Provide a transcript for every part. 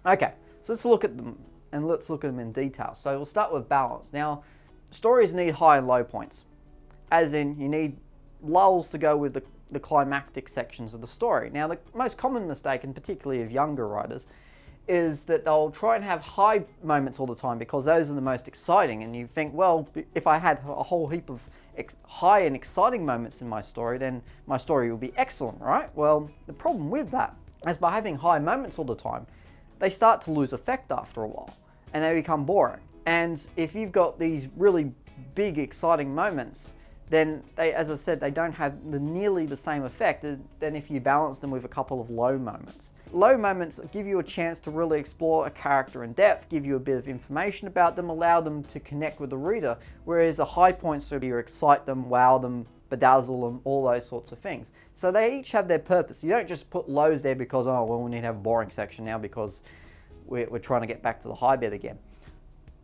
Okay, so let's look at them and let's look at them in detail. So we'll start with balance. Now, stories need high and low points, as in you need lulls to go with the climactic sections of the story. Now, the most common mistake, and particularly of younger writers, is that they'll try and have high moments all the time because those are the most exciting, and you think, well, if I had a whole heap of high and exciting moments in my story, then my story will be excellent, right? Well, the problem with that is by having high moments all the time, they start to lose effect after a while and they become boring. And if you've got these really big exciting moments, then they, as I said, they don't have nearly the same effect than if you balance them with a couple of low moments. Low moments give you a chance to really explore a character in depth, give you a bit of information about them, allow them to connect with the reader, whereas the high points would be excite them, wow them, bedazzle them, all those sorts of things. So they each have their purpose. You don't just put lows there because, oh, well, we need to have a boring section now because we're trying to get back to the high bit again.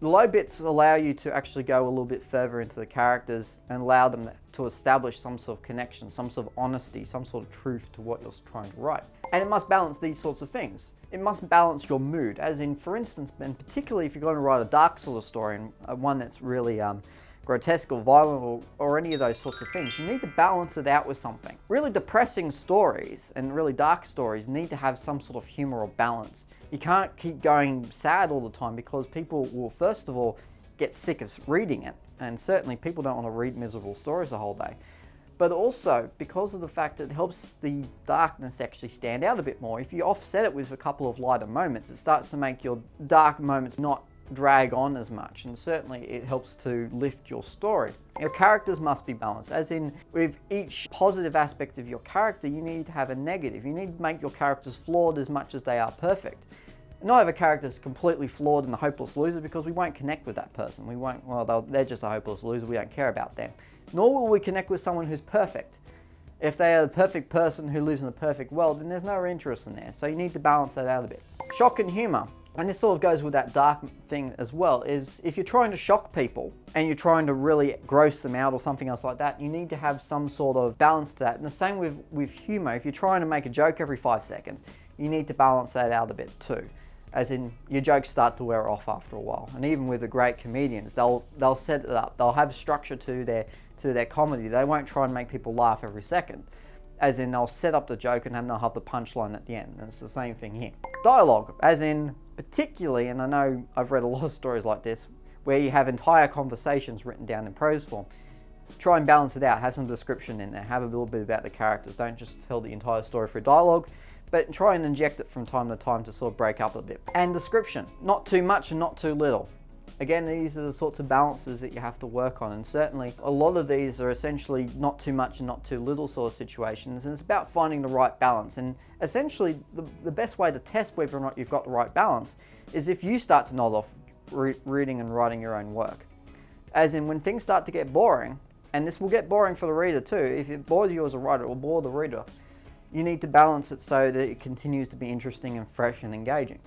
The low bits allow you to actually go a little bit further into the characters and allow them to establish some sort of connection, some sort of honesty, some sort of truth to what you're trying to write. And it must balance these sorts of things. It must balance your mood, as in, for instance, and particularly if you're going to write a dark sort of story, and one that's really grotesque or violent or any of those sorts of things, you need to balance it out with something. Really depressing stories and really dark stories need to have some sort of humor or balance. You can't keep going sad all the time because people will, first of all, get sick of reading it, and certainly people don't want to read miserable stories the whole day. But also, because of the fact that it helps the darkness actually stand out a bit more, if you offset it with a couple of lighter moments, it starts to make your dark moments not drag on as much, and certainly it helps to lift your story. Your characters must be balanced, as in with each positive aspect of your character you need to have a negative. You need to make your characters flawed as much as they are perfect. Not have a character that's completely flawed and a hopeless loser, because we won't connect with that person. We won't, well, they're just a hopeless loser, we don't care about them. Nor will we connect with someone who's perfect. If they are the perfect person who lives in a perfect world, then there's no interest in there. So you need to balance that out a bit. Shock and humor. And this sort of goes with that dark thing as well, is if you're trying to shock people and you're trying to really gross them out or something else like that, you need to have some sort of balance to that. And the same with humor. If you're trying to make a joke every 5 seconds, you need to balance that out a bit too. As in, your jokes start to wear off after a while. And even with the great comedians, they'll set it up. They'll have structure to their comedy. They won't try and make people laugh every second. As in, they'll set up the joke and then they'll have the punchline at the end. And it's the same thing here. Dialogue, as in, particularly, and I know I've read a lot of stories like this, where you have entire conversations written down in prose form. Try and balance it out. Have some description in there. Have a little bit about the characters. Don't just tell the entire story through dialogue, but try and inject it from time to time to sort of break up a bit. And description, not too much and not too little. Again, these are the sorts of balances that you have to work on, and certainly a lot of these are essentially not too much and not too little sort of situations, and it's about finding the right balance. And essentially the best way to test whether or not you've got the right balance is if you start to nod off reading and writing your own work. As in, when things start to get boring, and this will get boring for the reader too, if it bores you as a writer, it will bore the reader. You need to balance it so that it continues to be interesting and fresh and engaging.